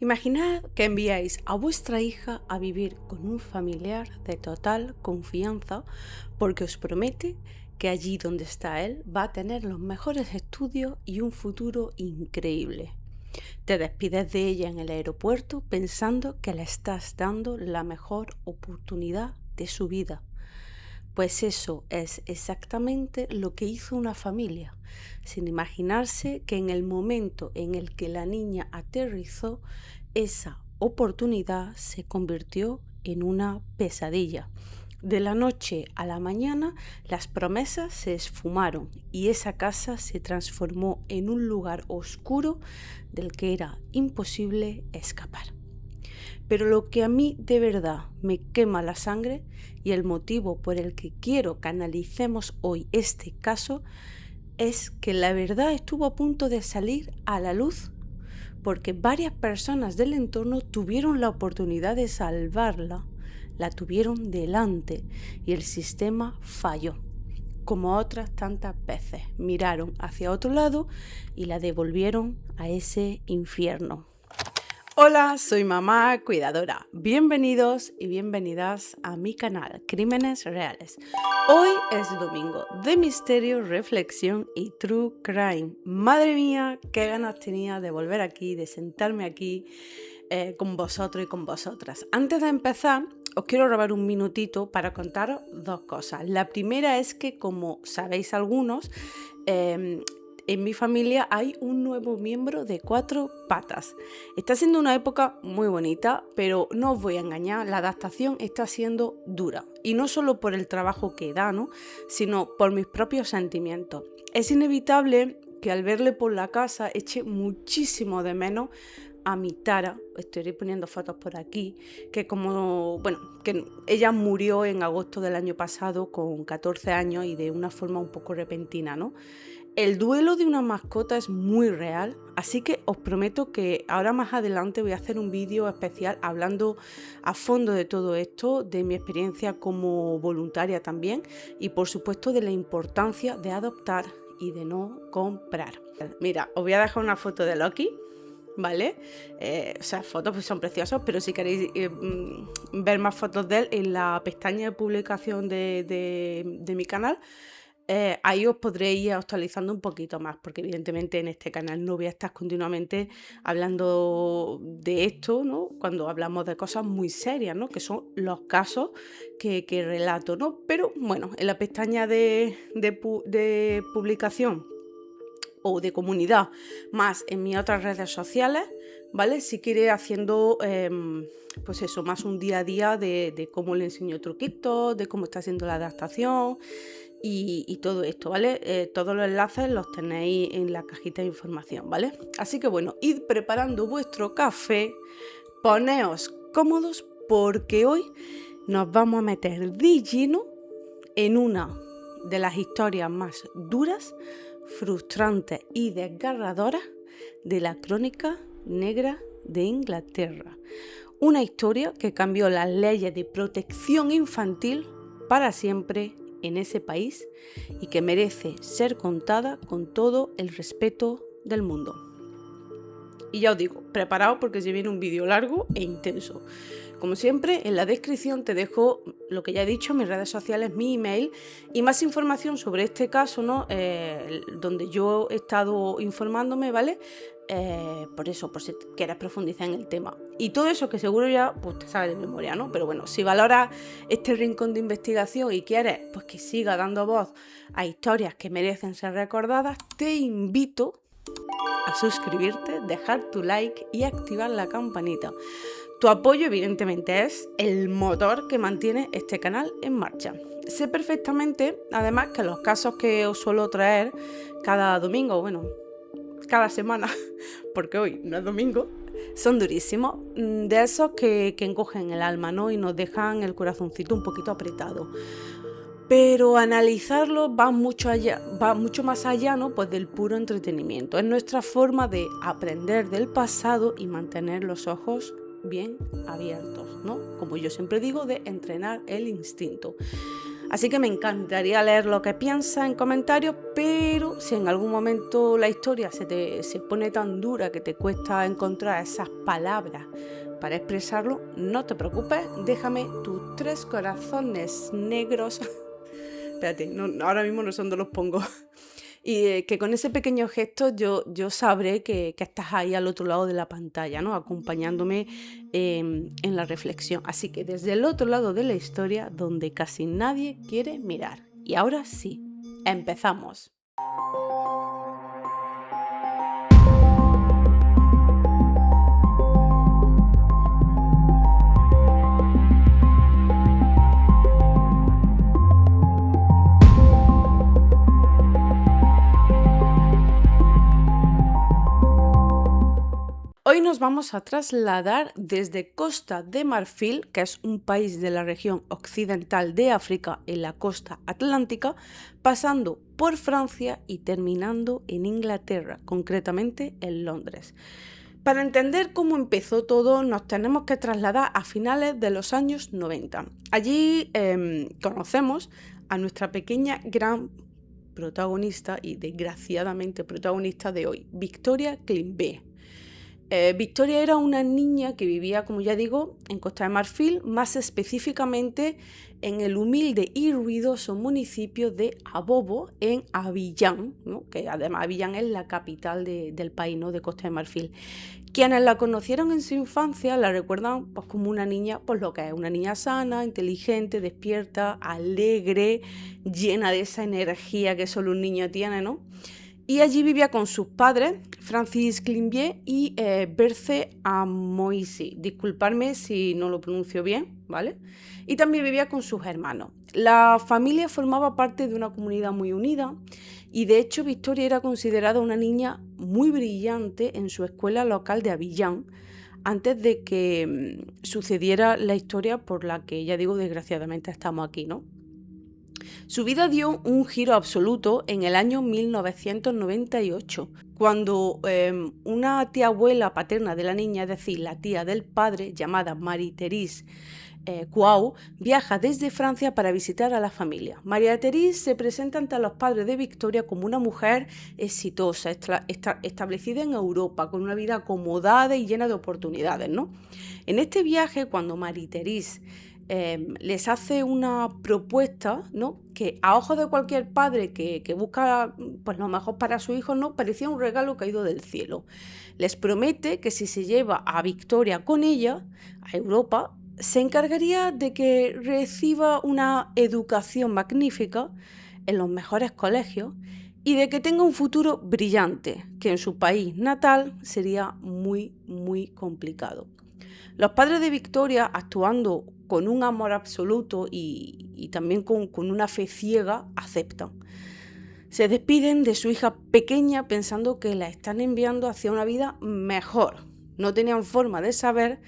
Imaginad que enviáis a vuestra hija a vivir con un familiar de total confianza porque os promete que allí donde está él va a tener los mejores estudios y un futuro increíble. Te despides de ella en el aeropuerto pensando que le estás dando la mejor oportunidad de su vida. Pues eso es exactamente lo que hizo una familia, sin imaginarse que en el momento en el que la niña aterrizó, esa oportunidad se convirtió en una pesadilla. De la noche a la mañana, las promesas se esfumaron y esa casa se transformó en un lugar oscuro del que era imposible escapar. Pero lo que a mí de verdad me quema la sangre y el motivo por el que quiero que analicemos hoy este caso es que la verdad estuvo a punto de salir a la luz porque varias personas del entorno tuvieron la oportunidad de salvarla, la tuvieron delante y el sistema falló. Como otras tantas veces, miraron hacia otro lado y la devolvieron a ese infierno. Hola, soy Mamá Cuidadora. Bienvenidos y bienvenidas a mi canal Crímenes Reales. Hoy es domingo de misterio, reflexión y true crime. Madre mía, qué ganas tenía de volver aquí, de sentarme aquí con vosotros y con vosotras. Antes de empezar, os quiero robar un minutito para contaros dos cosas. La primera es que, como sabéis algunos, en mi familia hay un nuevo miembro de 4 patas. Está siendo una época muy bonita, pero no os voy a engañar, la adaptación está siendo dura. Y no solo por el trabajo que da, ¿no?, sino por mis propios sentimientos. Es inevitable que al verle por la casa eche muchísimo de menos a mi Tara. Estoy poniendo fotos por aquí, que que ella murió en agosto del año pasado con 14 años y de una forma un poco repentina, ¿no? El duelo de una mascota es muy real, así que os prometo que ahora más adelante voy a hacer un vídeo especial hablando a fondo de todo esto, de mi experiencia como voluntaria también y por supuesto de la importancia de adoptar y de no comprar. Mira, os voy a dejar una foto de Loki, ¿vale? Fotos pues son preciosas, pero si queréis ver más fotos de él en la pestaña de publicación de mi canal, ahí os podréis ir actualizando un poquito más, porque evidentemente en este canal no voy a estar continuamente hablando de esto, ¿no?, cuando hablamos de cosas muy serias, ¿no?, que son los casos que relato, ¿no? Pero bueno, en la pestaña de publicación o de comunidad, más en mis otras redes sociales, ¿vale? Si quiere haciendo, pues eso, más un día a día de cómo le enseño truquitos, de cómo está haciendo la adaptación y todo esto, ¿vale? Todos los enlaces los tenéis en la cajita de información, ¿vale? Así que bueno, id preparando vuestro café, poneos cómodos porque hoy nos vamos a meter de lleno en una de las historias más duras, frustrantes y desgarradoras de la crónica negra de Inglaterra. Una historia que cambió las leyes de protección infantil para siempre en ese país y que merece ser contada con todo el respeto del mundo. Y ya os digo, preparaos porque se viene un vídeo largo e intenso. Como siempre, en la descripción te dejo lo que ya he dicho, mis redes sociales, mi email y más información sobre este caso, ¿no? Donde yo he estado informándome, ¿vale? Por eso, por si quieres profundizar en el tema. Y todo eso que seguro ya pues, te sabes de memoria, ¿no? Pero bueno, si valoras este rincón de investigación y quieres pues, que siga dando voz a historias que merecen ser recordadas, te invito a suscribirte, dejar tu like y activar la campanita. Tu apoyo, evidentemente, es el motor que mantiene este canal en marcha. Sé perfectamente, además, que los casos que os suelo traer cada domingo, bueno, cada semana, porque hoy no es domingo, son durísimos, de esos que encogen el alma, ¿no?, y nos dejan el corazoncito un poquito apretado. Pero analizarlo va mucho más allá, ¿no?, pues del puro entretenimiento. Es nuestra forma de aprender del pasado y mantener los ojos bien abiertos, ¿no? Como yo siempre digo, de entrenar el instinto. Así que me encantaría leer lo que piensas en comentarios, pero si en algún momento la historia se pone tan dura que te cuesta encontrar esas palabras para expresarlo, no te preocupes, déjame tus 3 corazones negros. Espérate, ahora mismo no sé dónde los pongo. Y que con ese pequeño gesto yo sabré que estás ahí al otro lado de la pantalla, ¿no? Acompañándome en la reflexión. Así que desde el otro lado de la historia, donde casi nadie quiere mirar. Y ahora sí, empezamos. Hoy nos vamos a trasladar desde Costa de Marfil, que es un país de la región occidental de África en la costa atlántica, pasando por Francia y terminando en Inglaterra, concretamente en Londres. Para entender cómo empezó todo, nos tenemos que trasladar a finales de los años 90. Allí conocemos a nuestra pequeña gran protagonista y desgraciadamente protagonista de hoy, Victoria Klimbé. Victoria era una niña que vivía, como ya digo, en Costa de Marfil, más específicamente en el humilde y ruidoso municipio de Abobo, en Abiyán, ¿no? Que además Abiyán es la capital del país, ¿no? De Costa de Marfil. Quienes la conocieron en su infancia la recuerdan pues, como una niña, pues lo que es, una niña sana, inteligente, despierta, alegre, llena de esa energía que solo un niño tiene, ¿no? Y allí vivía con sus padres, Francis Klimbé y Berthe Amoisi. Disculpadme si no lo pronuncio bien, ¿vale? Y también vivía con sus hermanos. La familia formaba parte de una comunidad muy unida y de hecho Victoria era considerada una niña muy brillante en su escuela local de Abiyán antes de que sucediera la historia por la que, ya digo, desgraciadamente estamos aquí, ¿no? Su vida dio un giro absoluto en el año 1998, cuando una tía abuela paterna de la niña, es decir, la tía del padre, llamada Marie-Thérèse Couau, viaja desde Francia para visitar a la familia. Marie-Thérèse se presenta ante los padres de Victoria como una mujer exitosa, establecida en Europa, con una vida acomodada y llena de oportunidades, ¿no? En este viaje, cuando Marie-Thérèse les hace una propuesta, ¿no? Que a ojos de cualquier padre que busca pues, lo mejor para su hijo, ¿no? Parecía un regalo caído del cielo. Les promete que si se lleva a Victoria con ella a Europa, se encargaría de que reciba una educación magnífica en los mejores colegios y de que tenga un futuro brillante, que en su país natal sería muy, muy complicado. Los padres de Victoria, actuando con un amor absoluto y también con una fe ciega, aceptan. Se despiden de su hija pequeña pensando que la están enviando hacia una vida mejor. No tenían forma de saber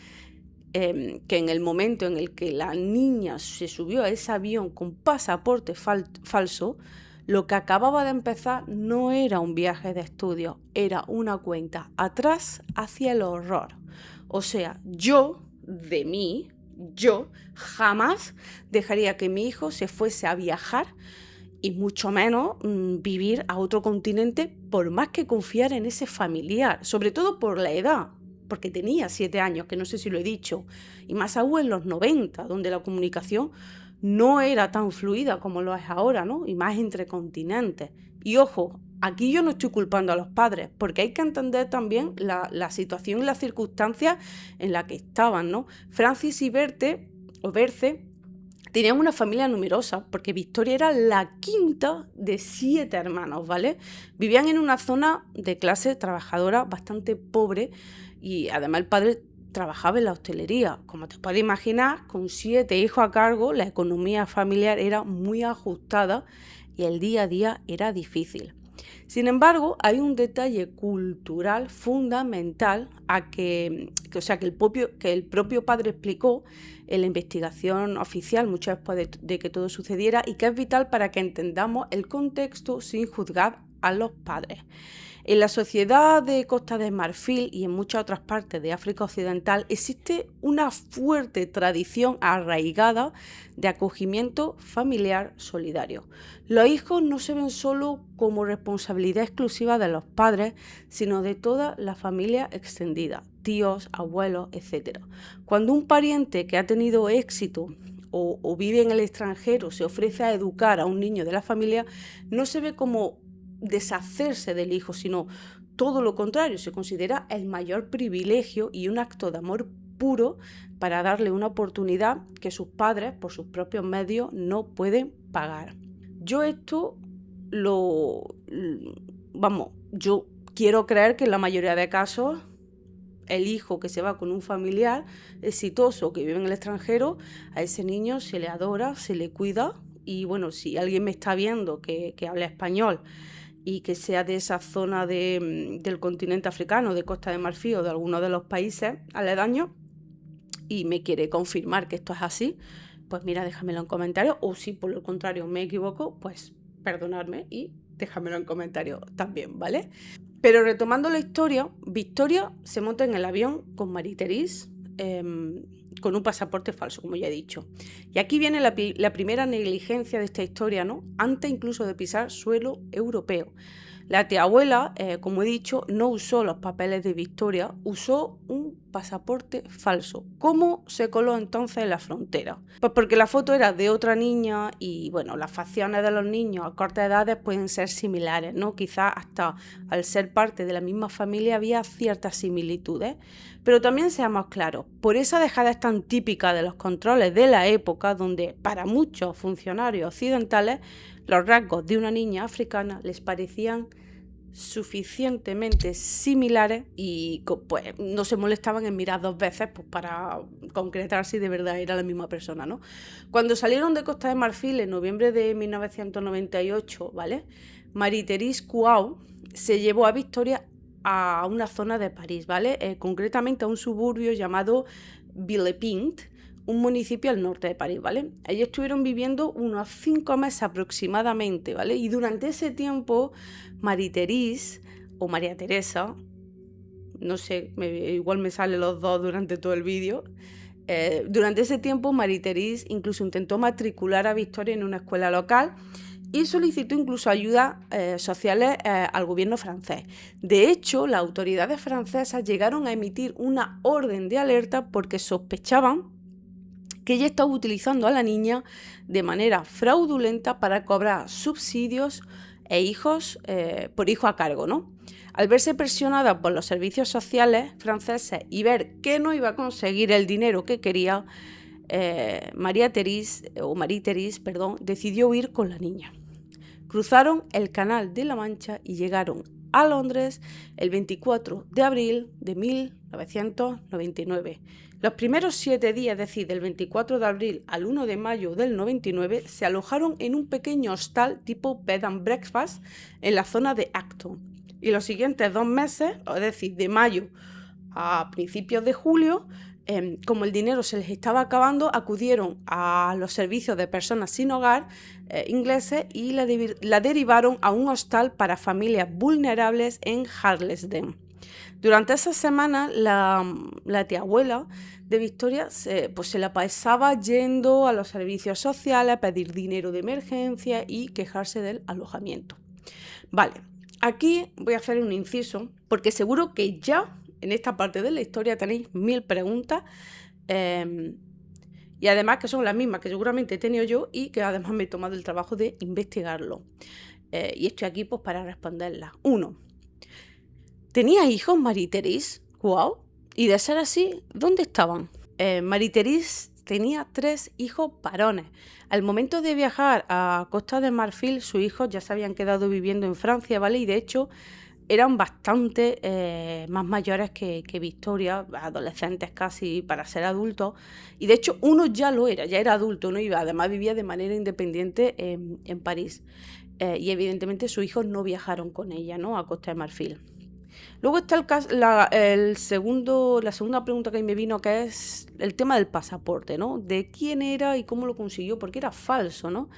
que en el momento en el que la niña se subió a ese avión con pasaporte falso, lo que acababa de empezar no era un viaje de estudio, era una cuenta atrás hacia el horror. O sea, yo jamás dejaría que mi hijo se fuese a viajar y mucho menos vivir a otro continente por más que confiar en ese familiar, sobre todo por la edad, porque tenía 7 años, que no sé si lo he dicho, y más aún en los 90, donde la comunicación no era tan fluida como lo es ahora, ¿no? Y más entre continentes. Y ojo, aquí yo no estoy culpando a los padres, porque hay que entender también la situación y las circunstancias en las que estaban, ¿no? Francis y Berthe tenían una familia numerosa, porque Victoria era la quinta de 7 hermanos, ¿vale? Vivían en una zona de clase trabajadora bastante pobre y además el padre trabajaba en la hostelería. Como te puedes imaginar, con 7 hijos a cargo, la economía familiar era muy ajustada y el día a día era difícil. Sin embargo, hay un detalle cultural fundamental que el propio padre explicó en la investigación oficial mucho después de que todo sucediera y que es vital para que entendamos el contexto sin juzgar a los padres. En la sociedad de Costa de Marfil y en muchas otras partes de África Occidental existe una fuerte tradición arraigada de acogimiento familiar solidario. Los hijos no se ven solo como responsabilidad exclusiva de los padres, sino de toda la familia extendida, tíos, abuelos, etc. Cuando un pariente que ha tenido éxito o vive en el extranjero se ofrece a educar a un niño de la familia, no se ve como deshacerse del hijo, sino todo lo contrario, se considera el mayor privilegio y un acto de amor puro para darle una oportunidad que sus padres, por sus propios medios, no pueden pagar. Yo yo quiero creer que en la mayoría de casos el hijo que se va con un familiar exitoso que vive en el extranjero, a ese niño se le adora, se le cuida y bueno, si alguien me está viendo que habla español y que sea de esa zona del continente africano, de Costa de Marfil o de alguno de los países aledaños y me quiere confirmar que esto es así, pues mira, déjamelo en comentarios, o si por el contrario me equivoco, pues perdonadme y déjamelo en comentarios también, ¿vale? Pero retomando la historia, Victoria se monta en el avión con Marie Therese, con un pasaporte falso, como ya he dicho. Y aquí viene la primera negligencia de esta historia, ¿no? Antes incluso de pisar suelo europeo. La tía abuela, como he dicho, no usó los papeles de Victoria, usó un pasaporte falso. ¿Cómo se coló entonces en la frontera? Pues porque la foto era de otra niña y, bueno, las facciones de los niños a cortas edades pueden ser similares, ¿no? Quizás hasta al ser parte de la misma familia había ciertas similitudes. Pero también seamos claros, por esa dejadez tan típica de los controles de la época, donde para muchos funcionarios occidentales los rasgos de una niña africana les parecían suficientemente similares y pues no se molestaban en mirar dos veces pues, para concretar si de verdad era la misma persona, ¿no? Cuando salieron de Costa de Marfil en noviembre de 1998, ¿vale? Marie Therese Couau se llevó a Victoria a una zona de París, ¿vale? Concretamente a un suburbio llamado Villepinte, un municipio al norte de París, ¿vale? Allí estuvieron viviendo unos 5 meses aproximadamente, ¿vale? Y durante ese tiempo, Marie Therese o María Teresa, no sé, igual me salen los dos durante todo el vídeo, durante ese tiempo Marie Therese incluso intentó matricular a Victoria en una escuela local y solicitó incluso ayudas sociales al gobierno francés. De hecho, las autoridades francesas llegaron a emitir una orden de alerta porque sospechaban que ella estaba utilizando a la niña de manera fraudulenta para cobrar subsidios e hijos por hijo a cargo, ¿no? Al verse presionada por los servicios sociales franceses y ver que no iba a conseguir el dinero que quería, Marie Therese, decidió huir con la niña. Cruzaron el Canal de la Mancha y llegaron a Londres el 24 de abril de 1999. Los primeros 7 días, es decir, del 24 de abril al 1 de mayo del 99, se alojaron en un pequeño hostal tipo bed and breakfast en la zona de Acton. Y los siguientes 2 meses, es decir, de mayo a principios de julio, como el dinero se les estaba acabando, acudieron a los servicios de personas sin hogar ingleses y la derivaron a un hostal para familias vulnerables en Harlesden. Durante esa semana, la tía abuela de Victoria se la pasaba yendo a los servicios sociales a pedir dinero de emergencia y quejarse del alojamiento. Vale, aquí voy a hacer un inciso porque seguro que ya en esta parte de la historia tenéis 1000 preguntas y además que son las mismas que seguramente he tenido yo y que además me he tomado el trabajo de investigarlo. Y estoy aquí pues para responderlas. 1. ¿Tenía hijos Marie Therese Couau? Y de ser así, ¿dónde estaban? Marie Therese tenía 3 hijos varones. Al momento de viajar a Costa de Marfil, sus hijos ya se habían quedado viviendo en Francia, ¿vale? Y de hecho eran bastante más mayores que Victoria, adolescentes casi para ser adultos. Y de hecho uno ya lo era, ya era adulto, ¿no? Y además vivía de manera independiente en París. Y evidentemente sus hijos no viajaron con ella, ¿no? A Costa de Marfil. Luego está la segunda pregunta que me vino, que es el tema del pasaporte, ¿no? De quién era y cómo lo consiguió, porque era falso, ¿no?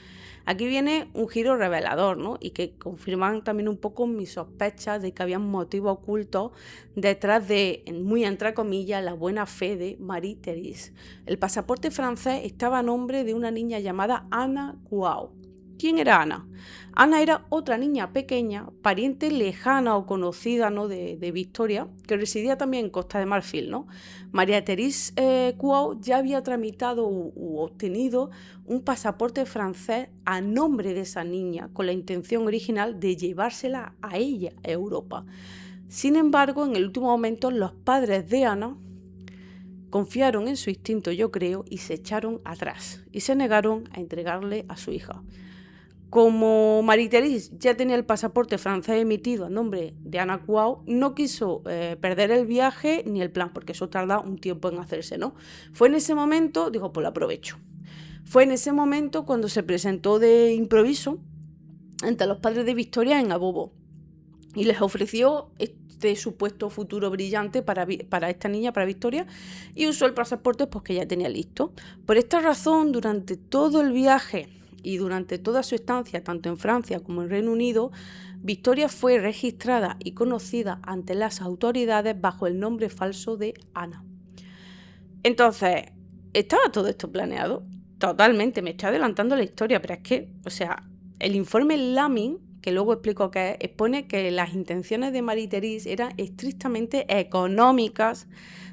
Aquí viene un giro revelador, ¿no? Y que confirman también un poco mis sospechas de que había un motivo oculto detrás de, muy entre comillas, la buena fe de Marie-Thérèse. El pasaporte francés estaba a nombre de una niña llamada Anna Quao. ¿Quién era Ana? Ana era otra niña pequeña, pariente lejana o conocida, ¿no? de Victoria, que residía también en Costa de Marfil, ¿no? Marie-Thérèse Quao ya había tramitado u obtenido un pasaporte francés a nombre de esa niña, con la intención original de llevársela a ella a Europa. Sin embargo, en el último momento, los padres de Ana confiaron en su instinto, yo creo, y se echaron atrás y se negaron a entregarle a su hija. Como Marie-Thérèse ya tenía el pasaporte francés emitido a nombre de Anna Quao, no quiso perder el viaje ni el plan, porque eso tarda un tiempo en hacerse, ¿no? Fue en ese momento, digo, pues lo aprovecho. Fue en ese momento cuando se presentó de improviso ante los padres de Victoria en Abobo y les ofreció este supuesto futuro brillante para esta niña, para Victoria, y usó el pasaporte pues, que ya tenía listo. Por esta razón, durante todo el viaje y durante toda su estancia, tanto en Francia como en Reino Unido, Victoria fue registrada y conocida ante las autoridades bajo el nombre falso de Ana. Entonces, ¿estaba todo esto planeado? Totalmente, me estoy adelantando la historia, pero es que, o sea, el informe Lamin, que luego explico qué es, expone que las intenciones de Marie-Thérèse eran estrictamente económicas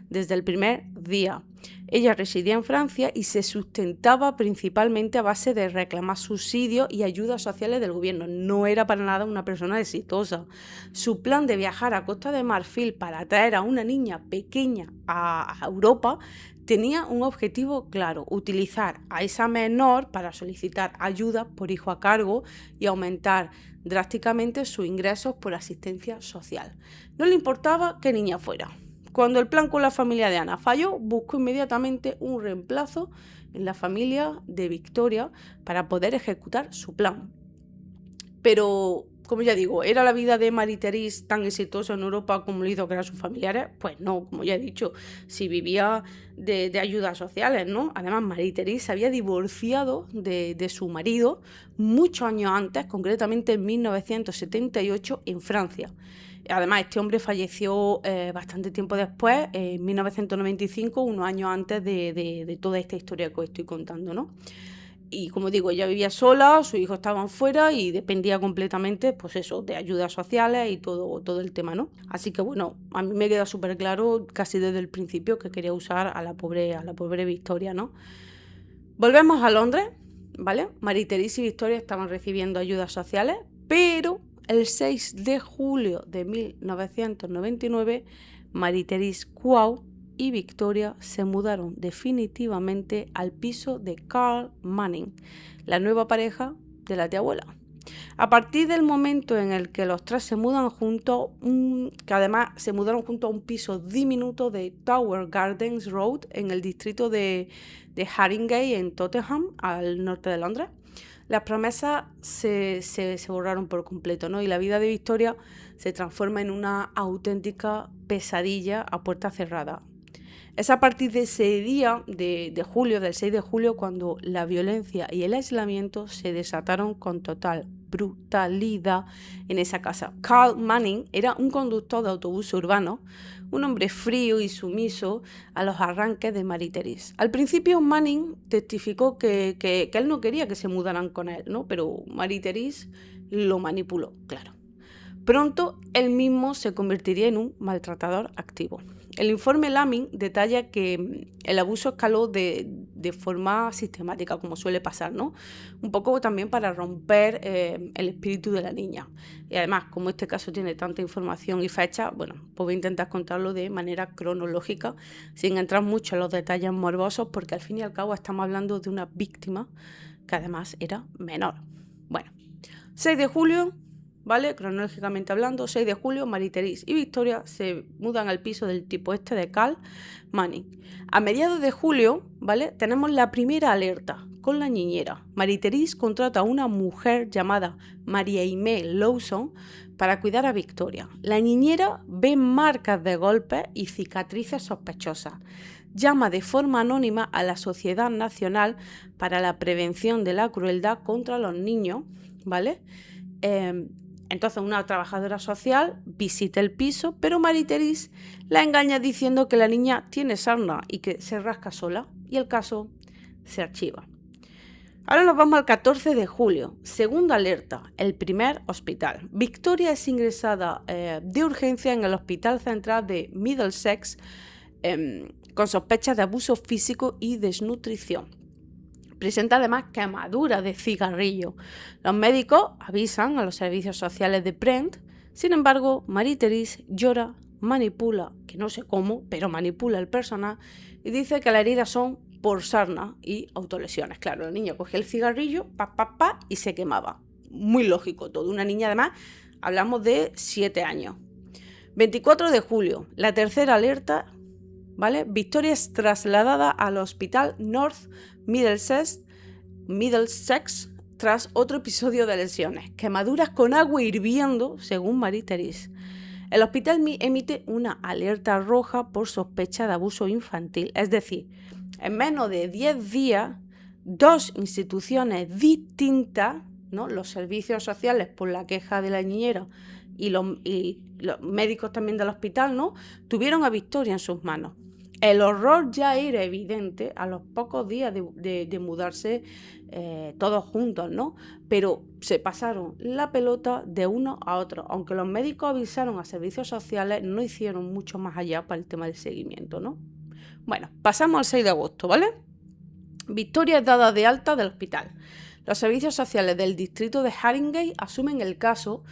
desde el primer día. Ella residía en Francia y se sustentaba principalmente a base de reclamar subsidios y ayudas sociales del gobierno. No era para nada una persona exitosa. Su plan de viajar a Costa de Marfil para traer a una niña pequeña a Europa tenía un objetivo claro: utilizar a esa menor para solicitar ayuda por hijo a cargo y aumentar drásticamente sus ingresos por asistencia social. No le importaba qué niña fuera. Cuando el plan con la familia de Ana falló, buscó inmediatamente un reemplazo en la familia de Victoria para poder ejecutar su plan. Pero, como ya digo, ¿era la vida de Marie-Thérèse tan exitosa en Europa como lo hizo crear sus familiares? Pues no, como ya he dicho, si vivía de ayudas sociales, ¿no? Además, Marie-Thérèse se había divorciado de su marido muchos años antes, concretamente en 1978 en Francia. Además, este hombre falleció bastante tiempo después, en 1995, unos años antes de toda esta historia que os estoy contando, ¿no? Y como digo, ella vivía sola, sus hijos estaban fuera y dependía completamente, pues eso, de ayudas sociales y todo el tema, ¿no? Así que bueno, a mí me queda súper claro casi desde el principio que quería usar a la pobre Victoria, ¿no? Volvemos a Londres, ¿vale? Marie-Thérèse y Victoria estaban recibiendo ayudas sociales, pero el 6 de julio de 1999, Marie-Thérèse Quao y Victoria se mudaron definitivamente al piso de Carl Manning, la nueva pareja de la tía abuela. A partir del momento en el que los tres se mudan juntos, que además se mudaron juntos a un piso diminuto de Tower Gardens Road en el distrito de Haringey en Tottenham, al norte de Londres, las promesas se borraron por completo, ¿no? Y la vida de Victoria se transforma en una auténtica pesadilla a puerta cerrada. Es a partir de ese día de julio, del 6 de julio, cuando la violencia y el aislamiento se desataron con total brutalidad en esa casa. Carl Manning era un conductor de autobús urbano, un hombre frío y sumiso a los arranques de Marie-Thérèse. Al principio Manning testificó que él no quería que se mudaran con él, ¿no? Pero Marie-Thérèse lo manipuló, claro. Pronto él mismo se convertiría en un maltratador activo. El informe Lamin detalla que el abuso escaló de forma sistemática, como suele pasar, ¿no? Un poco también para romper el espíritu de la niña. Y además, como este caso tiene tanta información y fecha, bueno, pues voy a intentar contarlo de manera cronológica, sin entrar mucho en los detalles morbosos, porque al fin y al cabo estamos hablando de una víctima que además era menor. Bueno, 6 de julio... ¿vale? Cronológicamente hablando, 6 de julio, Marie-Thérèse y Victoria se mudan al piso del tipo este de Carl Manning. A mediados de julio, ¿vale? Tenemos la primera alerta, con la niñera. Marie-Thérèse contrata a una mujer llamada Marie-Aimée Lawson para cuidar a Victoria. La niñera ve marcas de golpes y cicatrices sospechosas. Llama de forma anónima a la Sociedad Nacional para la Prevención de la Crueldad contra los Niños, ¿vale? Entonces una trabajadora social visita el piso, pero Marie-Thérèse la engaña diciendo que la niña tiene sarna y que se rasca sola, y el caso se archiva. Ahora nos vamos al 14 de julio. Segunda alerta, el primer hospital. Victoria es ingresada de urgencia en el Hospital Central de Middlesex con sospechas de abuso físico y desnutrición. Presenta además quemaduras de cigarrillo. Los médicos avisan a los servicios sociales de Brent. Sin embargo, Marie-Thérèse llora, manipula, que no sé cómo, pero manipula el personal y dice que las heridas son por sarna y autolesiones. Claro, la niña cogía el cigarrillo, y se quemaba. Muy lógico todo. Una niña, además, hablamos de 7 años. 24 de julio, la tercera alerta, ¿vale? Victoria es trasladada al hospital North Middlesex tras otro episodio de lesiones. Quemaduras con agua hirviendo, según Marie-Thérèse. El hospital emite una alerta roja por sospecha de abuso infantil. Es decir, en menos de 10 días, 2 instituciones distintas, ¿no? Los servicios sociales por la queja de la niñera y los médicos también del hospital, ¿no? Tuvieron a Victoria en sus manos. El horror ya era evidente a los pocos días de mudarse todos juntos, ¿no? Pero se pasaron la pelota de uno a otro. Aunque los médicos avisaron a servicios sociales, no hicieron mucho más allá para el tema del seguimiento, ¿no? Bueno, pasamos al 6 de agosto, ¿vale? Victoria es dada de alta del hospital. Los servicios sociales del distrito de Haringey asumen el caso,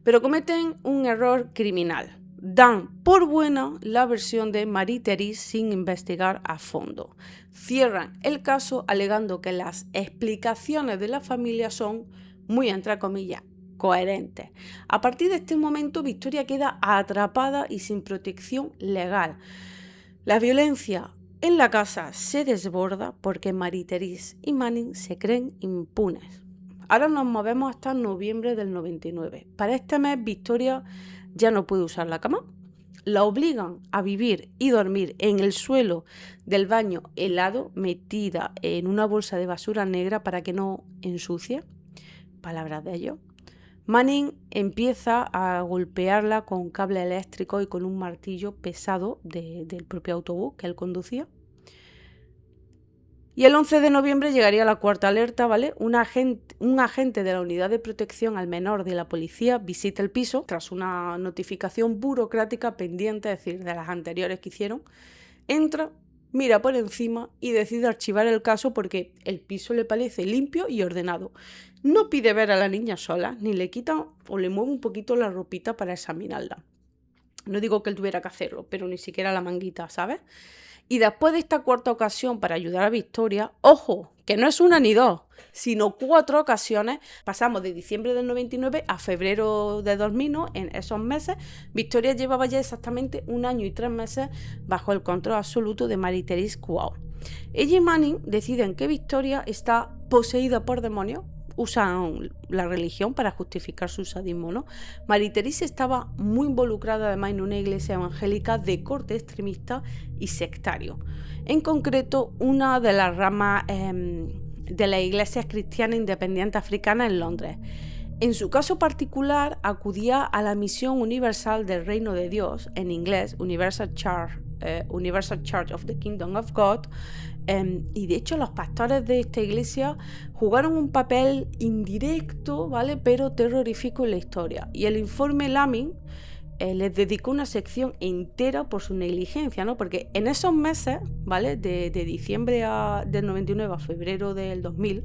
pero cometen un error criminal. Dan por buena la versión de Marie-Thérèse sin investigar a fondo. Cierran el caso alegando que las explicaciones de la familia son, muy entre comillas, coherentes. A partir de este momento, Victoria queda atrapada y sin protección legal. La violencia en la casa se desborda porque Marie-Thérèse y Manning se creen impunes. Ahora nos movemos hasta noviembre del 99. Para este mes, Victoria ya no puede usar la cama. La obligan a vivir y dormir en el suelo del baño helado, metida en una bolsa de basura negra para que no ensucie. Palabras de ellos. Manning empieza a golpearla con cable eléctrico y con un martillo pesado del propio autobús que él conducía. Y el 11 de noviembre llegaría la cuarta alerta, ¿vale? Un agente de la Unidad de Protección al Menor de la policía visita el piso tras una notificación burocrática pendiente, es decir, de las anteriores que hicieron. Entra, mira por encima y decide archivar el caso porque el piso le parece limpio y ordenado. No pide ver a la niña sola, ni le quita o le mueve un poquito la ropita para examinarla. No digo que él tuviera que hacerlo, pero ni siquiera la manguita, ¿sabes? Y después de esta cuarta ocasión para ayudar a Victoria, ojo, que no es una ni dos, sino 4 ocasiones, pasamos de diciembre del 99 a febrero de 2000, ¿no? En esos meses, Victoria llevaba ya exactamente 1 año y 3 meses bajo el control absoluto de Marie-Thérèse Kouao. Ella y Manning deciden que Victoria está poseída por demonios, usan la religión para justificar su sadismo, ¿no? Marie-Thérèse estaba muy involucrada además en una iglesia evangélica de corte extremista y sectario. En concreto, una de las ramas de las iglesias cristianas independientes africanas en Londres. En su caso particular, acudía a la misión universal del Reino de Dios, en inglés, Universal Church of the Kingdom of God, y de hecho los pastores de esta iglesia jugaron un papel indirecto, ¿vale? Pero terrorífico en la historia. Y el informe Laming les dedicó una sección entera por su negligencia, ¿no? Porque en esos meses, ¿vale? De diciembre del 99 a febrero del 2000,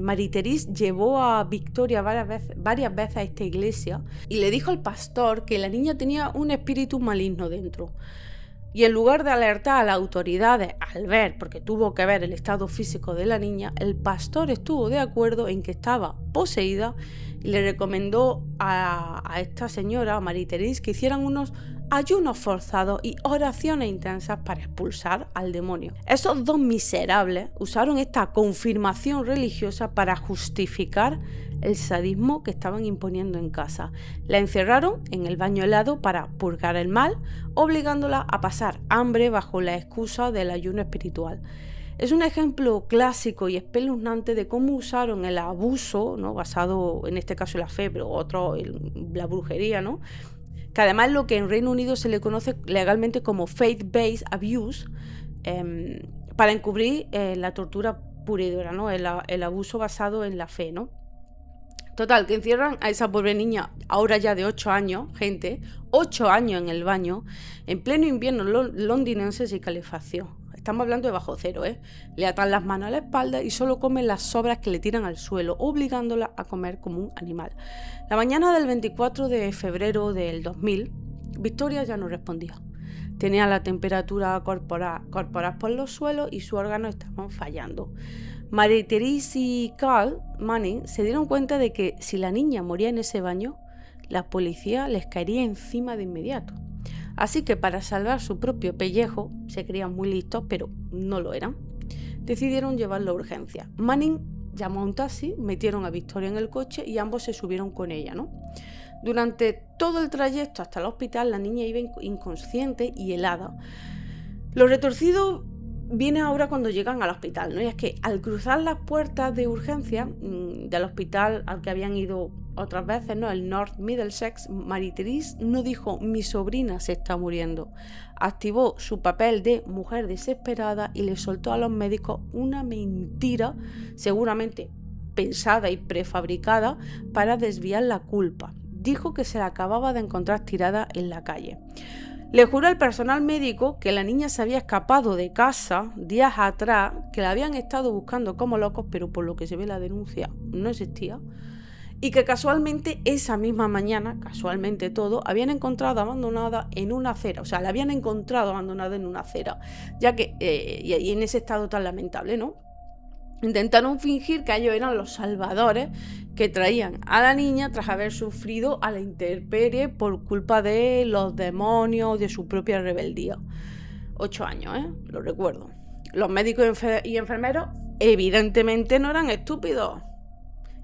Marie-Thérèse llevó a Victoria varias veces a esta iglesia y le dijo al pastor que la niña tenía un espíritu maligno dentro. Y en lugar de alertar a las autoridades al ver, porque tuvo que ver el estado físico de la niña, el pastor estuvo de acuerdo en que estaba poseída y le recomendó a esta señora, a Marie-Thérèse, que hicieran unos ayunos forzados y oraciones intensas para expulsar al demonio. Esos dos miserables usaron esta confirmación religiosa para justificar el sadismo que estaban imponiendo en casa. La encerraron en el baño helado para purgar el mal, obligándola a pasar hambre bajo la excusa del ayuno espiritual. Es un ejemplo clásico y espeluznante de cómo usaron el abuso, ¿no?, basado en este caso en la fe, pero otro en la brujería, ¿no?, que además es lo que en Reino Unido se le conoce legalmente como faith-based abuse, para encubrir la tortura pura y dura, ¿no?, el abuso basado en la fe, ¿no? Total, que encierran a esa pobre niña, ahora ya de 8 años, gente, 8 años en el baño, en pleno invierno londinense sin calefacción. Estamos hablando de bajo cero, ¿eh? Le atan las manos a la espalda y solo come las sobras que le tiran al suelo, obligándola a comer como un animal. La mañana del 24 de febrero del 2000, Victoria ya no respondía. Tenía la temperatura corporal por los suelos y sus órganos estaban fallando. Marie-Therese y Carl Manning se dieron cuenta de que si la niña moría en ese baño, la policía les caería encima de inmediato. Así que para salvar su propio pellejo, se creían muy listos, pero no lo eran, decidieron llevarlo a urgencia. Manning llamó a un taxi, metieron a Victoria en el coche y ambos se subieron con ella, ¿no? Durante todo el trayecto hasta el hospital, la niña iba inconsciente y helada. Lo retorcido viene ahora cuando llegan al hospital, ¿no? Y es que al cruzar las puertas de urgencia del hospital al que habían ido otras veces, ¿no?, el North Middlesex, Marie-Therese no dijo mi sobrina se está muriendo. Activó su papel de mujer desesperada y le soltó a los médicos una mentira, seguramente pensada y prefabricada, para desviar la culpa. Dijo que se la acababa de encontrar tirada en la calle. Le juró al personal médico que la niña se había escapado de casa días atrás, que la habían estado buscando como locos, pero por lo que se ve la denuncia no existía, y que casualmente esa misma mañana, casualmente todo, habían encontrado abandonada en una acera, o sea, la habían encontrado abandonada en una acera, ya que, y en ese estado tan lamentable, ¿no? Intentaron fingir que ellos eran los salvadores que traían a la niña tras haber sufrido a la intemperie por culpa de los demonios, de su propia rebeldía. 8 años, lo recuerdo. Los médicos y enfermeros evidentemente no eran estúpidos.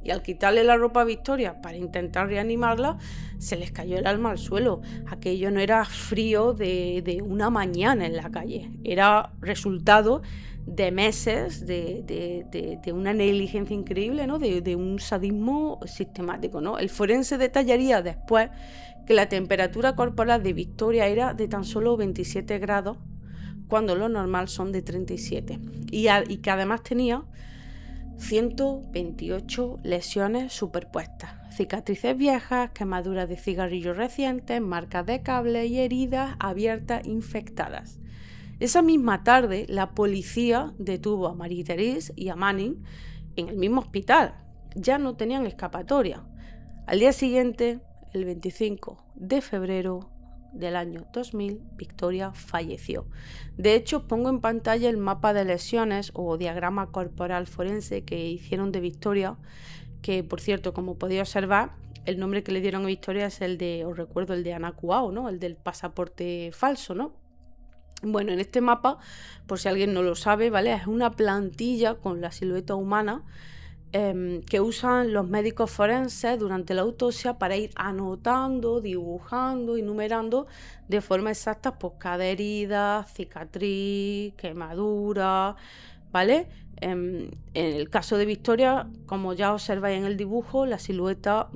Y al quitarle la ropa a Victoria para intentar reanimarla, se les cayó el alma al suelo. Aquello no era frío de una mañana en la calle, era resultado de meses de una negligencia increíble, ¿no?, de un sadismo sistemático, ¿no? El forense detallaría después que la temperatura corporal de Victoria era de tan solo 27 grados, cuando lo normal son de 37, y que además tenía 128 lesiones superpuestas, cicatrices viejas, quemaduras de cigarrillos recientes, marcas de cable y heridas abiertas infectadas. Esa misma tarde, la policía detuvo a Marie-Therese y a Manning en el mismo hospital. Ya no tenían escapatoria. Al día siguiente, el 25 de febrero del año 2000, Victoria falleció. De hecho, pongo en pantalla el mapa de lesiones o diagrama corporal forense que hicieron de Victoria, que, por cierto, como podéis observar, el nombre que le dieron a Victoria es el de, os recuerdo, el de Ana Kuao, ¿no?, el del pasaporte falso, ¿no? Bueno, en este mapa, por si alguien no lo sabe, ¿vale?, es una plantilla con la silueta humana que usan los médicos forenses durante la autopsia para ir anotando, dibujando y numerando de forma exacta pues, cada herida, cicatriz, quemadura, ¿vale? En el caso de Victoria, como ya observáis en el dibujo, la silueta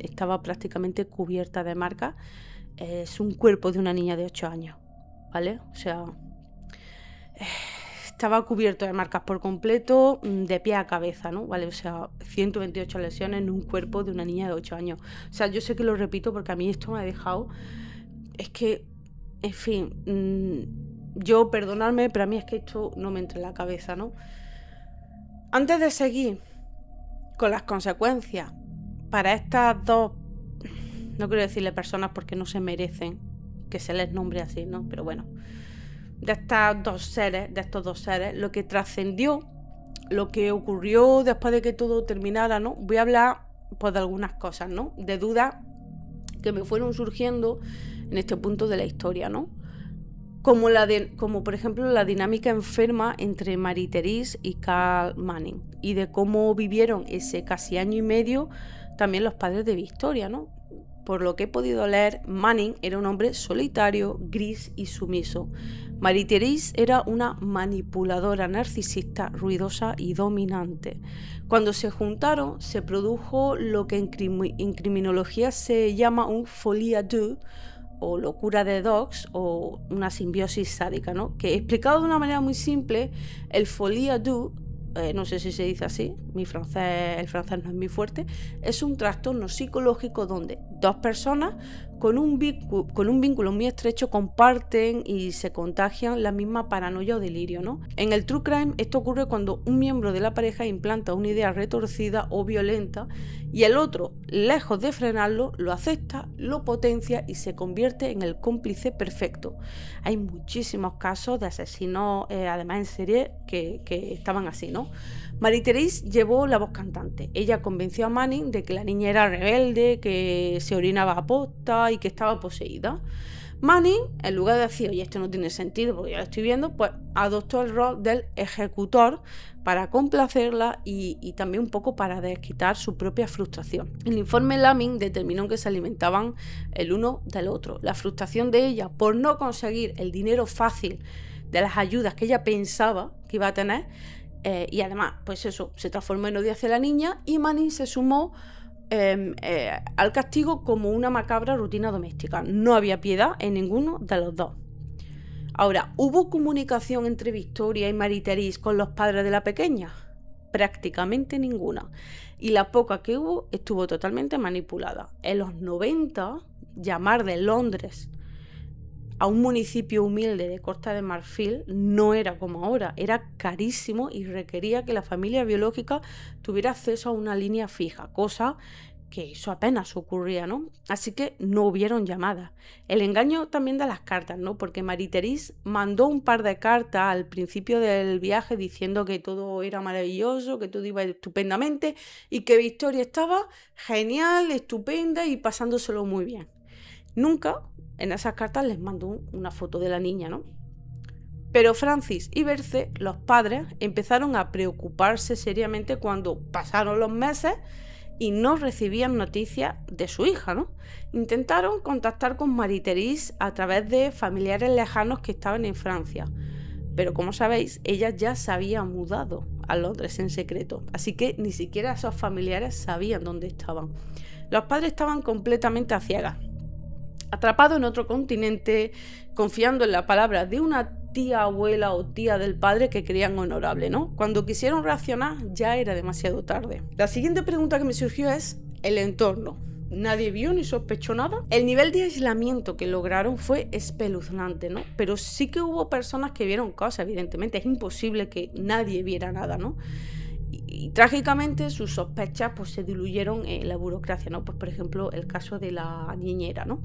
estaba prácticamente cubierta de marcas. Es un cuerpo de una niña de 8 años, ¿vale? O sea, estaba cubierto de marcas por completo, de pie a cabeza, ¿no? ¿Vale? O sea, 128 lesiones en un cuerpo de una niña de 8 años. O sea, yo sé que lo repito porque a mí esto me ha dejado... Es que, en fin, yo, perdonadme, pero a mí es que esto no me entra en la cabeza, ¿no? Antes de seguir con las consecuencias para estas dos, no quiero decirle personas porque no se merecen que se les nombre así, ¿no? Pero bueno, de estos dos seres, lo que trascendió, lo que ocurrió después de que todo terminara, ¿no? Voy a hablar pues de algunas cosas, ¿no? De dudas que me fueron surgiendo en este punto de la historia, ¿no? Como por ejemplo la dinámica enferma entre Marie-Thérèse y Karl Manning, y de cómo vivieron ese casi año y medio también los padres de Victoria, ¿no? Por lo que he podido leer, Manning era un hombre solitario, gris y sumiso. Marie-Thérèse era una manipuladora narcisista, ruidosa y dominante. Cuando se juntaron, se produjo lo que en criminología se llama un folie à deux, o locura de dos, o una simbiosis sádica, ¿no? Que explicado de una manera muy simple, el folie à deux, no sé si se dice así, el francés no es muy fuerte, es un trastorno psicológico donde dos personas con un vínculo muy estrecho comparten y se contagian la misma paranoia o delirio, ¿no? En el true crime esto ocurre cuando un miembro de la pareja implanta una idea retorcida o violenta y el otro, lejos de frenarlo, lo acepta, lo potencia y se convierte en el cómplice perfecto. Hay muchísimos casos de asesinos, además en serie, que estaban así, ¿no? Marie-Thérèse llevó la voz cantante. Ella convenció a Manning de que la niña era rebelde, que se orinaba a posta y que estaba poseída. Manning, en lugar de decir, oye, esto no tiene sentido porque ya lo estoy viendo, pues adoptó el rol del ejecutor para complacerla y también un poco para desquitar su propia frustración. El informe Laming determinó que se alimentaban el uno del otro. La frustración de ella por no conseguir el dinero fácil de las ayudas que ella pensaba que iba a tener, y además, pues eso, se transformó en odio hacia la niña, y Manning se sumó al castigo como una macabra rutina doméstica. No había piedad en ninguno de los dos. Ahora, ¿hubo comunicación entre Victoria y Marie-Thérèse con los padres de la pequeña? Prácticamente ninguna. Y la poca que hubo estuvo totalmente manipulada. En los 90, llamar de Londres a un municipio humilde de Costa de Marfil no era como ahora, era carísimo y requería que la familia biológica tuviera acceso a una línea fija, cosa que eso apenas ocurría, ¿no? Así que no hubieron llamadas. El engaño también de las cartas, ¿no? Porque Marie-Thérèse mandó un par de cartas al principio del viaje diciendo que todo era maravilloso, que todo iba estupendamente y que Victoria estaba genial, estupenda y pasándoselo muy bien. Nunca en esas cartas les mandó una foto de la niña, ¿no? Pero Francis y Berce, los padres, empezaron a preocuparse seriamente cuando pasaron los meses y no recibían noticias de su hija, ¿no? Intentaron contactar con Marie-Thérèse a través de familiares lejanos que estaban en Francia, pero como sabéis, ella ya se había mudado a Londres en secreto, así que ni siquiera esos familiares sabían dónde estaban. Los padres estaban completamente a ciegas, atrapados en otro continente, confiando en la palabra de una tía, abuela o tía del padre que creían honorable, ¿no? Cuando quisieron reaccionar ya era demasiado tarde. La siguiente pregunta que me surgió es el entorno. Nadie vio ni sospechó nada. El nivel de aislamiento que lograron fue espeluznante, ¿no? Pero sí que hubo personas que vieron cosas, evidentemente. Es imposible que nadie viera nada, ¿no? Y trágicamente sus sospechas pues se diluyeron en la burocracia, ¿no? Pues por ejemplo el caso de la niñera, ¿no?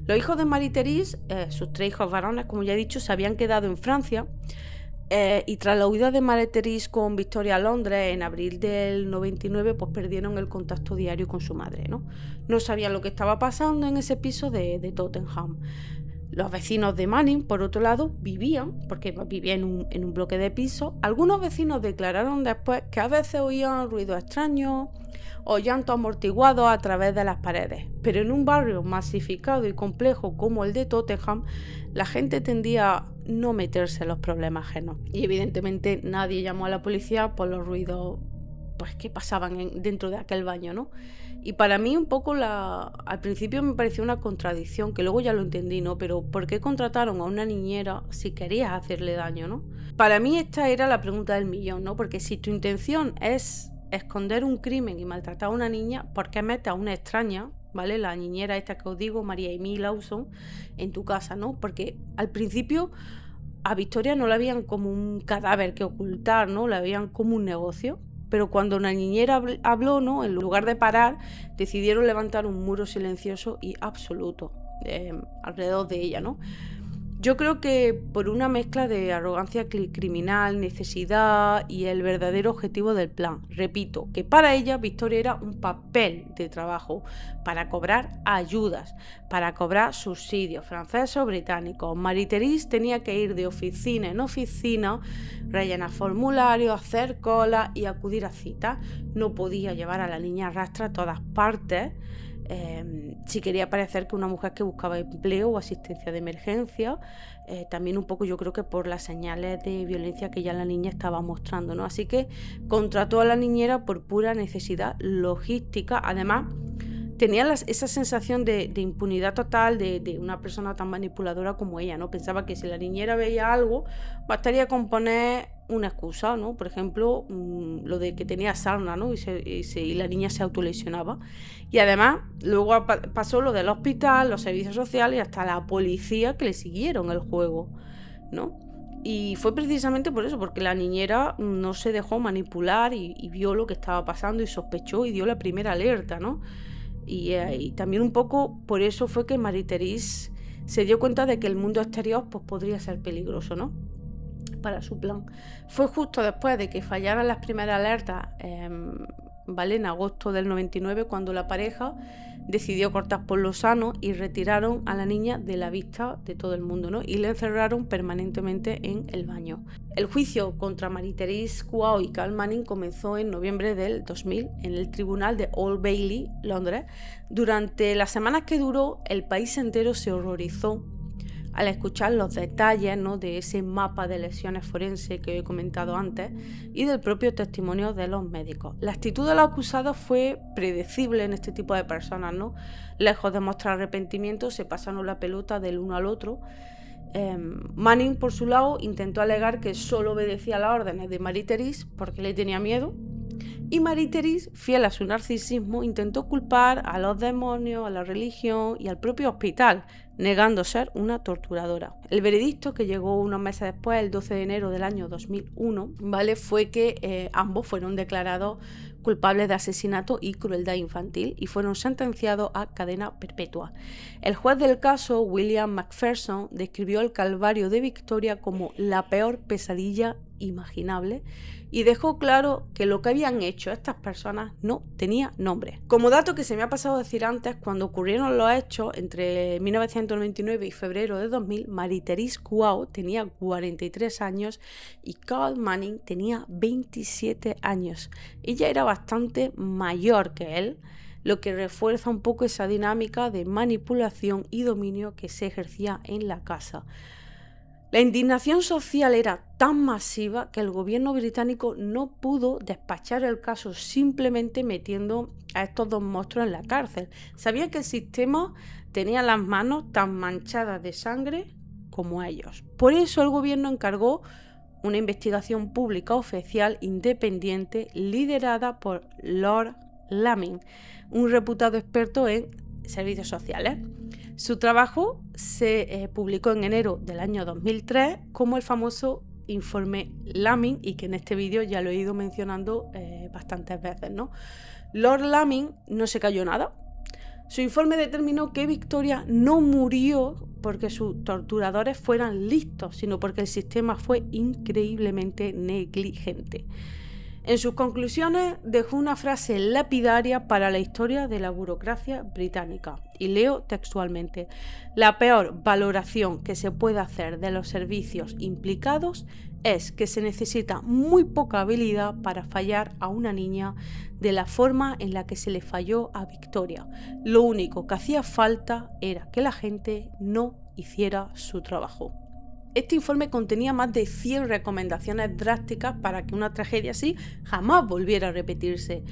Los hijos de Marie-Thérèse, sus 3 hijos varones, como ya he dicho, se habían quedado en Francia, y tras la huida de Marie-Thérèse con Victoria a Londres en abril del 99, pues perdieron el contacto diario con su madre, ¿no? No sabían lo que estaba pasando en ese piso de Tottenham. Los vecinos de Manning, por otro lado, vivían, porque vivía en un bloque de pisos. Algunos vecinos declararon después que a veces oían ruidos extraños o llantos amortiguados a través de las paredes. Pero en un barrio masificado y complejo como el de Tottenham, la gente tendía a no meterse en los problemas ajenos. Y evidentemente nadie llamó a la policía por los ruidos pues, que pasaban dentro de aquel baño, ¿no? Y para mí un poco al principio me pareció una contradicción, que luego ya lo entendí, ¿no? Pero ¿por qué contrataron a una niñera si querías hacerle daño, ¿no? Para mí esta era la pregunta del millón, ¿no? Porque si tu intención es esconder un crimen y maltratar a una niña, ¿por qué metes a una extraña, ¿vale? La niñera esta que os digo, Marie-Aimée Lawson, en tu casa, ¿no? Porque al principio a Victoria no la veían como un cadáver que ocultar, ¿no? La veían como un negocio. Pero cuando una niñera habló, ¿no? En lugar de parar, decidieron levantar un muro silencioso y absoluto alrededor de ella, ¿no? Yo creo que por una mezcla de arrogancia criminal, necesidad y el verdadero objetivo del plan. Repito, que para ella Victoria era un papel de trabajo para cobrar ayudas, para cobrar subsidios franceses o británicos. Marie-Thérèse tenía que ir de oficina en oficina, rellenar formularios, hacer colas y acudir a citas. No podía llevar a la niña a rastra a todas partes. Si quería parecer que una mujer que buscaba empleo o asistencia de emergencia, también un poco yo creo que por las señales de violencia que ya la niña estaba mostrando, ¿no? Así que contrató a la niñera por pura necesidad logística. Además, tenía esa sensación de impunidad total de una persona tan manipuladora como ella, ¿no? Pensaba que si la niñera veía algo, bastaría con poner una excusa, ¿no? Por ejemplo, lo de que tenía sarna, ¿no? Y la niña se autolesionaba. Y además, luego pasó lo del hospital, los servicios sociales y hasta la policía que le siguieron el juego, ¿no? Y fue precisamente por eso, porque la niñera no se dejó manipular y vio lo que estaba pasando y sospechó y dio la primera alerta, ¿no? Y también un poco por eso fue que Marie-Thérèse se dio cuenta de que el mundo exterior pues, podría ser peligroso, ¿no? Para su plan. Fue justo después de que fallaran las primeras alertas, ¿vale? En agosto del 99, cuando la pareja decidió cortar por lo sano y retiraron a la niña de la vista de todo el mundo, ¿no? Y la encerraron permanentemente en el baño. El juicio contra Marie-Thérèse Kouao y Carl Manning comenzó en noviembre del 2000 en el tribunal de Old Bailey, Londres. Durante las semanas que duró, el país entero se horrorizó al escuchar los detalles, ¿no? De ese mapa de lesiones forenses que he comentado antes y del propio testimonio de los médicos. La actitud de los acusados fue predecible en este tipo de personas, ¿no? Lejos de mostrar arrepentimiento, se pasaron la pelota del uno al otro. Manning, por su lado, intentó alegar que solo obedecía las órdenes de Marie-Thérèse porque le tenía miedo. Y Marie-Thérèse, fiel a su narcisismo, intentó culpar a los demonios, a la religión y al propio hospital, negando ser una torturadora. El veredicto, que llegó unos meses después, el 12 de enero del año 2001, ¿vale? Fue que ambos fueron declarados culpables de asesinato y crueldad infantil y fueron sentenciados a cadena perpetua. El juez del caso, William Macpherson, describió el calvario de Victoria como la peor pesadilla imaginable y dejó claro que lo que habían hecho estas personas no tenía nombre. Como dato que se me ha pasado a decir antes, cuando ocurrieron los hechos entre 1999 y febrero de 2000, Marie-Thérèse Kouao tenía 43 años y Carl Manning tenía 27 años. Ella era bastante mayor que él, lo que refuerza un poco esa dinámica de manipulación y dominio que se ejercía en la casa. La indignación social era tan masiva que el gobierno británico no pudo despachar el caso simplemente metiendo a estos dos monstruos en la cárcel. Sabían que el sistema tenía las manos tan manchadas de sangre como ellos. Por eso el gobierno encargó una investigación pública oficial independiente liderada por Lord Laming, un reputado experto en servicios sociales. Su trabajo se publicó en enero del año 2003 como el famoso informe Laming y que en este vídeo ya lo he ido mencionando bastantes veces, ¿no? Lord Laming no se cayó nada. Su informe determinó que Victoria no murió porque sus torturadores fueran listos, sino porque el sistema fue increíblemente negligente. En sus conclusiones dejó una frase lapidaria para la historia de la burocracia británica, y leo textualmente: la peor valoración que se puede hacer de los servicios implicados es que se necesita muy poca habilidad para fallar a una niña de la forma en la que se le falló a Victoria. Lo único que hacía falta era que la gente no hiciera su trabajo. Este informe contenía más de 100 recomendaciones drásticas para que una tragedia así jamás volviera a repetirse.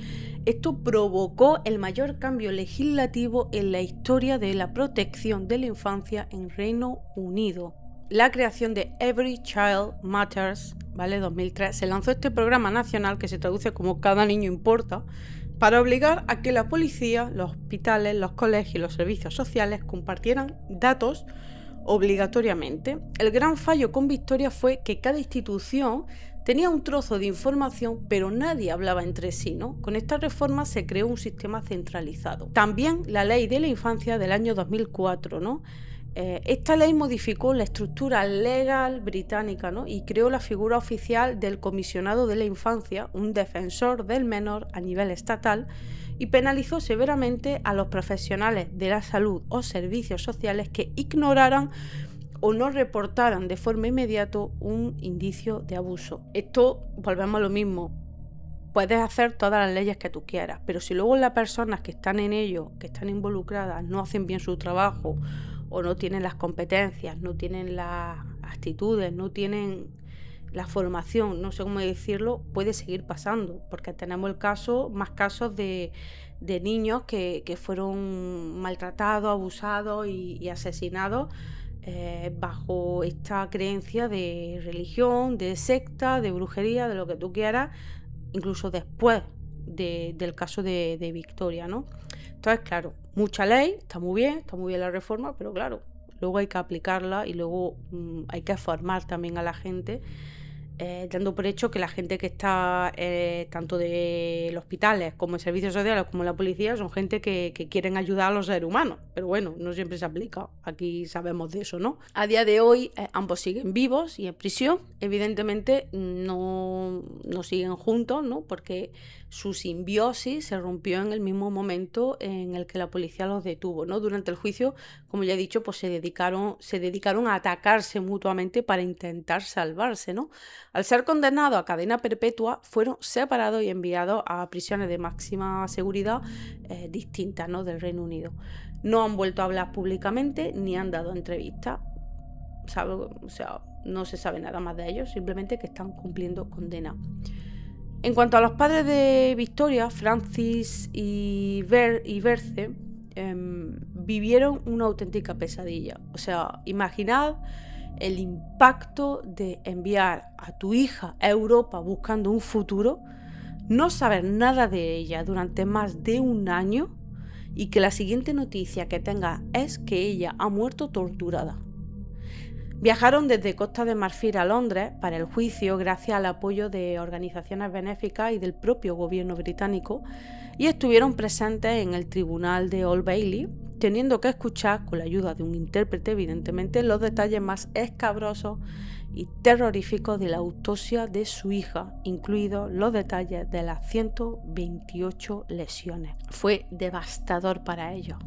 Esto provocó el mayor cambio legislativo en la historia de la protección de la infancia en Reino Unido. La creación de Every Child Matters, ¿vale? 2003, se lanzó este programa nacional que se traduce como Cada niño importa, para obligar a que la policía, los hospitales, los colegios y los servicios sociales compartieran datos obligatoriamente. El gran fallo con Victoria fue que cada institución tenía un trozo de información, pero nadie hablaba entre sí, ¿no? Con esta reforma se creó un sistema centralizado. También la Ley de la Infancia del año 2004, ¿no? Esta ley modificó la estructura legal británica, ¿no? Y creó la figura oficial del comisionado de la infancia, un defensor del menor a nivel estatal, y penalizó severamente a los profesionales de la salud o servicios sociales que ignoraran o no reportaran de forma inmediata un indicio de abuso. Esto, volvemos a lo mismo, puedes hacer todas las leyes que tú quieras, pero si luego las personas que están en ello, que están involucradas, no hacen bien su trabajo o no tienen las competencias, no tienen las actitudes, no tienen la formación, no sé cómo decirlo, puede seguir pasando, porque tenemos más casos de niños que fueron maltratados, abusados y asesinados bajo esta creencia de religión, de secta, de brujería, de lo que tú quieras, incluso después del caso de Victoria, ¿no? Entonces, claro, mucha ley, está muy bien la reforma, pero claro, luego hay que aplicarla y luego hay que formar también a la gente, dando por hecho que la gente que está tanto de los hospitales como en servicios sociales como en la policía son gente que quieren ayudar a los seres humanos, pero bueno, no siempre se aplica, aquí sabemos de eso, ¿no? A día de hoy ambos siguen vivos y en prisión, evidentemente no siguen juntos, ¿no? Porque su simbiosis se rompió en el mismo momento en el que la policía los detuvo, ¿no? Durante el juicio, como ya he dicho, pues se dedicaron a atacarse mutuamente para intentar salvarse, ¿no? Al ser condenados a cadena perpetua, fueron separados y enviados a prisiones de máxima seguridad distintas, ¿no? Del Reino Unido. No han vuelto a hablar públicamente ni han dado entrevistas. O sea, no se sabe nada más de ellos, simplemente que están cumpliendo condena. En cuanto a los padres de Victoria, Francis y Berce, vivieron una auténtica pesadilla. O sea, imaginad el impacto de enviar a tu hija a Europa buscando un futuro, no saber nada de ella durante más de un año y que la siguiente noticia que tengas es que ella ha muerto torturada. Viajaron desde Costa de Marfil a Londres para el juicio gracias al apoyo de organizaciones benéficas y del propio gobierno británico y estuvieron presentes en el tribunal de Old Bailey, teniendo que escuchar, con la ayuda de un intérprete evidentemente, los detalles más escabrosos y terroríficos de la autopsia de su hija, incluidos los detalles de las 128 lesiones. Fue devastador para ellos.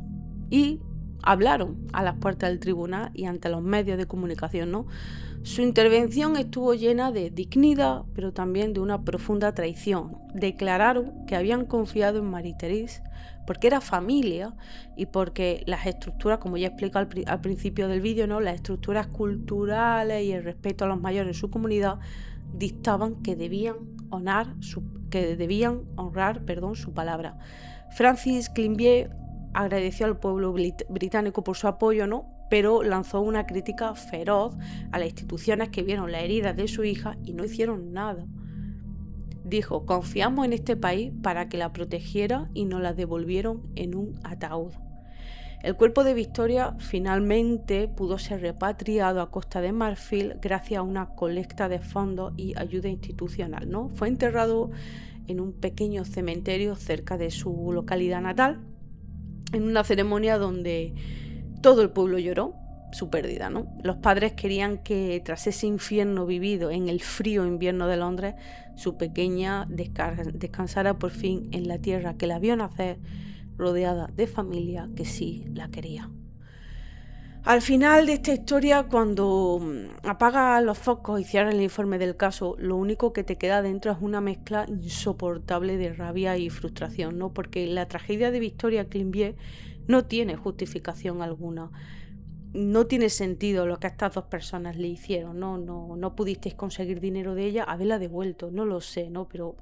Y hablaron a las puertas del tribunal y ante los medios de comunicación, ¿no? Su intervención estuvo llena de dignidad, pero también de una profunda traición. Declararon que habían confiado en Marie-Thérèse porque era familia y porque las estructuras, como ya explico al principio del vídeo, ¿no? Las estructuras culturales y el respeto a los mayores en su comunidad dictaban que debían honrar su palabra. Francis Climbié agradeció al pueblo británico por su apoyo, ¿no? Pero lanzó una crítica feroz a las instituciones que vieron las heridas de su hija y no hicieron nada. Dijo: confiamos en este país para que la protegiera y nos la devolvieron en un ataúd. El cuerpo de Victoria finalmente pudo ser repatriado a Costa de Marfil gracias a una colecta de fondos y ayuda institucional, ¿no? Fue enterrado en un pequeño cementerio cerca de su localidad natal, en una ceremonia donde todo el pueblo lloró su pérdida, ¿no? Los padres querían que tras ese infierno vivido en el frío invierno de Londres, su pequeña descansara por fin en la tierra que la vio nacer, rodeada de familia que sí la quería. Al final de esta historia, cuando apagas los focos y cierras el informe del caso, lo único que te queda dentro es una mezcla insoportable de rabia y frustración, ¿no? Porque la tragedia de Victoria Climbié no tiene justificación alguna. No tiene sentido lo que a estas dos personas le hicieron, no pudisteis conseguir dinero de ella, haberla devuelto, no lo sé, ¿no? Pero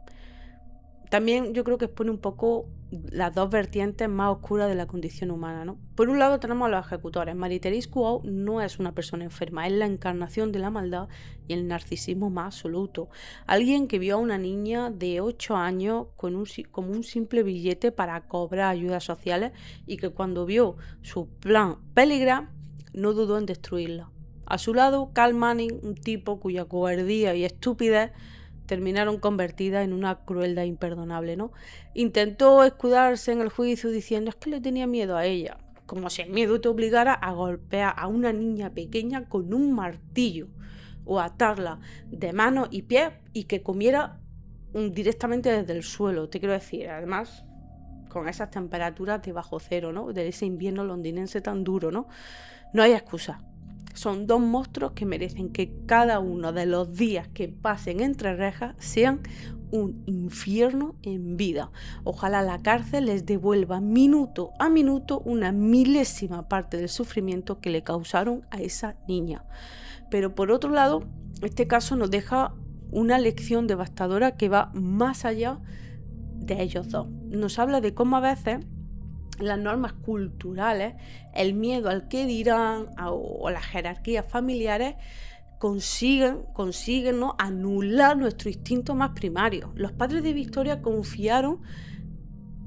también yo creo que expone un poco las dos vertientes más oscuras de la condición humana, ¿no? Por un lado tenemos a los ejecutores. Marie-Thérèse Couau no es una persona enferma, es la encarnación de la maldad y el narcisismo más absoluto. Alguien que vio a una niña de 8 años como un simple billete para cobrar ayudas sociales y que cuando vio su plan peligrar, no dudó en destruirla. A su lado, Carl Manning, un tipo cuya cobardía y estupidez terminaron convertidas en una crueldad imperdonable, ¿no? Intentó escudarse en el juicio diciendo: es que le tenía miedo a ella. como si el miedo te obligara a golpear a una niña pequeña con un martillo o atarla de manos y pies y que comiera directamente desde el suelo. Te quiero decir, además, con esas temperaturas de bajo cero, ¿no? De ese invierno londinense tan duro, ¿no? No hay excusa. Son dos monstruos que merecen que cada uno de los días que pasen entre rejas sean un infierno en vida. Ojalá la cárcel les devuelva minuto a minuto una milésima parte del sufrimiento que le causaron a esa niña. Pero por otro lado, este caso nos deja una lección devastadora que va más allá de ellos dos. Nos habla de cómo a veces las normas culturales, el miedo al que dirán o las jerarquías familiares consiguen, ¿no?, anular nuestro instinto más primario. Los padres de Victoria confiaron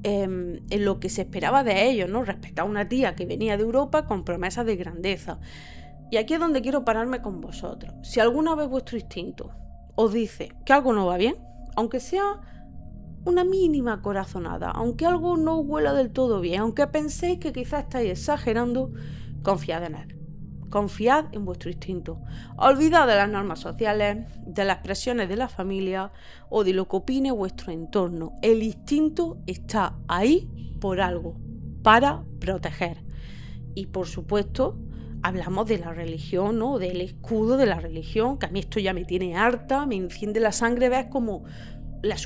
en lo que se esperaba de ellos, ¿no? Respecto a una tía que venía de Europa con promesas de grandeza. Y aquí es donde quiero pararme con vosotros. Si alguna vez vuestro instinto os dice que algo no va bien, aunque sea una mínima corazonada, aunque algo no huela del todo bien, aunque penséis que quizás estáis exagerando, confiad en él. Confiad en vuestro instinto. Olvidad de las normas sociales, de las presiones de la familia o de lo que opine vuestro entorno. El instinto está ahí por algo, para proteger. Y por supuesto, hablamos de la religión, ¿no? Del escudo de la religión, que a mí esto ya me tiene harta, me enciende la sangre, ves como la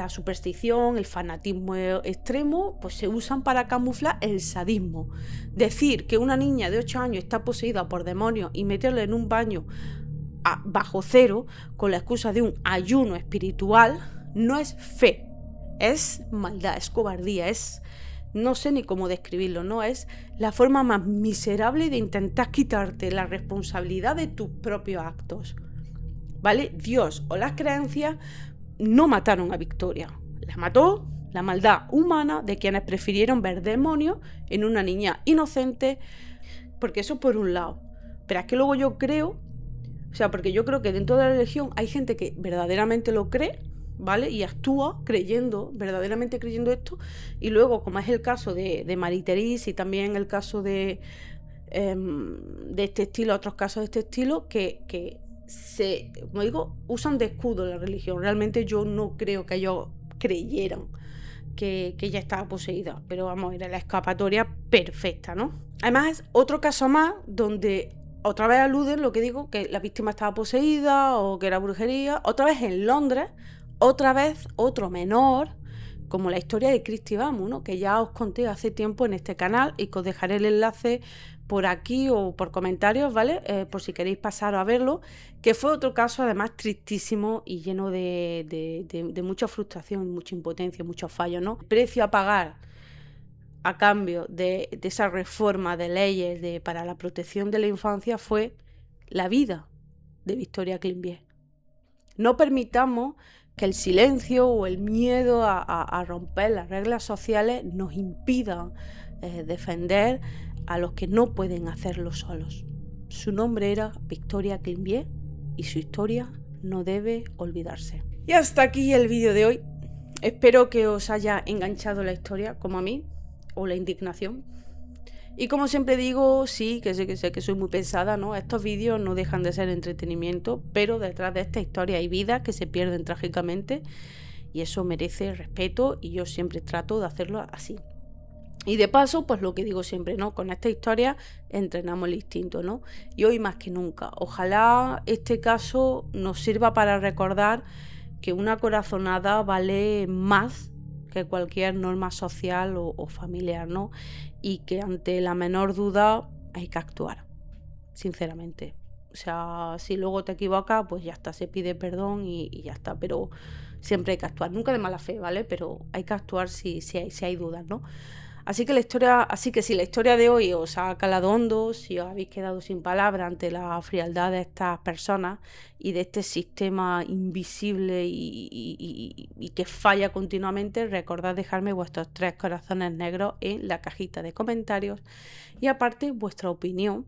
superstición, el fanatismo extremo, pues se usan para camuflar el sadismo. Decir que una niña de 8 años está poseída por demonios y meterla en un baño bajo cero con la excusa de un ayuno espiritual no es fe, es maldad, es cobardía, es... no sé ni cómo describirlo, ¿no? Es la forma más miserable de intentar quitarte la responsabilidad de tus propios actos, ¿vale? Dios o las creencias no mataron a Victoria, la mató la maldad humana de quienes prefirieron ver demonios en una niña inocente, porque eso por un lado. Pero es que luego yo creo, porque yo creo que dentro de la religión hay gente que verdaderamente lo cree, ¿vale? Y actúa verdaderamente creyendo esto, y luego, como es el caso de Marie Therese y también el caso de este estilo, otros casos de este estilo, que se, como digo, usan de escudo la religión. Realmente yo no creo que ellos creyeran que ella estaba poseída, pero vamos, era la escapatoria perfecta, ¿no? Además es otro caso más donde otra vez aluden lo que digo, que la víctima estaba poseída o que era brujería, otra vez en Londres, otra vez otro menor, como la historia de Christy Bamu, ¿no? Que ya os conté hace tiempo en este canal y que os dejaré el enlace por aquí o por comentarios, ¿vale? Por si queréis pasar a verlo, que fue otro caso además tristísimo y lleno de mucha frustración, mucha impotencia, muchos fallos, ¿no? El precio a pagar a cambio de esa reforma de leyes para la protección de la infancia fue la vida de Victoria Climbie. No permitamos que el silencio o el miedo a romper las reglas sociales nos impidan defender a los que no pueden hacerlo solos. Su nombre era Victoria Climbie y su historia no debe olvidarse. Y hasta aquí el vídeo de hoy. Espero que os haya enganchado la historia como a mí, o la indignación. Y como siempre digo, sí, que sé que soy muy pesada, ¿no? Estos vídeos no dejan de ser entretenimiento, pero detrás de esta historia hay vidas que se pierden trágicamente y eso merece respeto y yo siempre trato de hacerlo así. Y de paso, pues lo que digo siempre, ¿no? Con esta historia entrenamos el instinto, ¿no? Y hoy más que nunca. Ojalá este caso nos sirva para recordar que una corazonada vale más que cualquier norma social o familiar, ¿no? Y que ante la menor duda hay que actuar, sinceramente. O sea, si luego te equivocas, pues ya está, se pide perdón y ya está. Pero siempre hay que actuar, nunca de mala fe, ¿vale? Pero hay que actuar si hay dudas, ¿no? Así que si la historia de hoy os ha calado hondo, si os habéis quedado sin palabras ante la frialdad de estas personas y de este sistema invisible y que falla continuamente, recordad dejarme vuestros 3 corazones negros en la cajita de comentarios y aparte vuestra opinión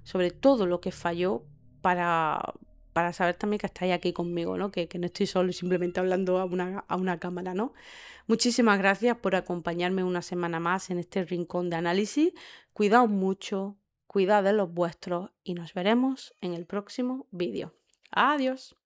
sobre todo lo que falló para para saber también que estáis aquí conmigo, ¿no? Que no estoy solo simplemente hablando a una cámara, ¿no? Muchísimas gracias por acompañarme una semana más en este rincón de análisis. Cuidaos mucho, cuidad de los vuestros y nos veremos en el próximo vídeo. Adiós.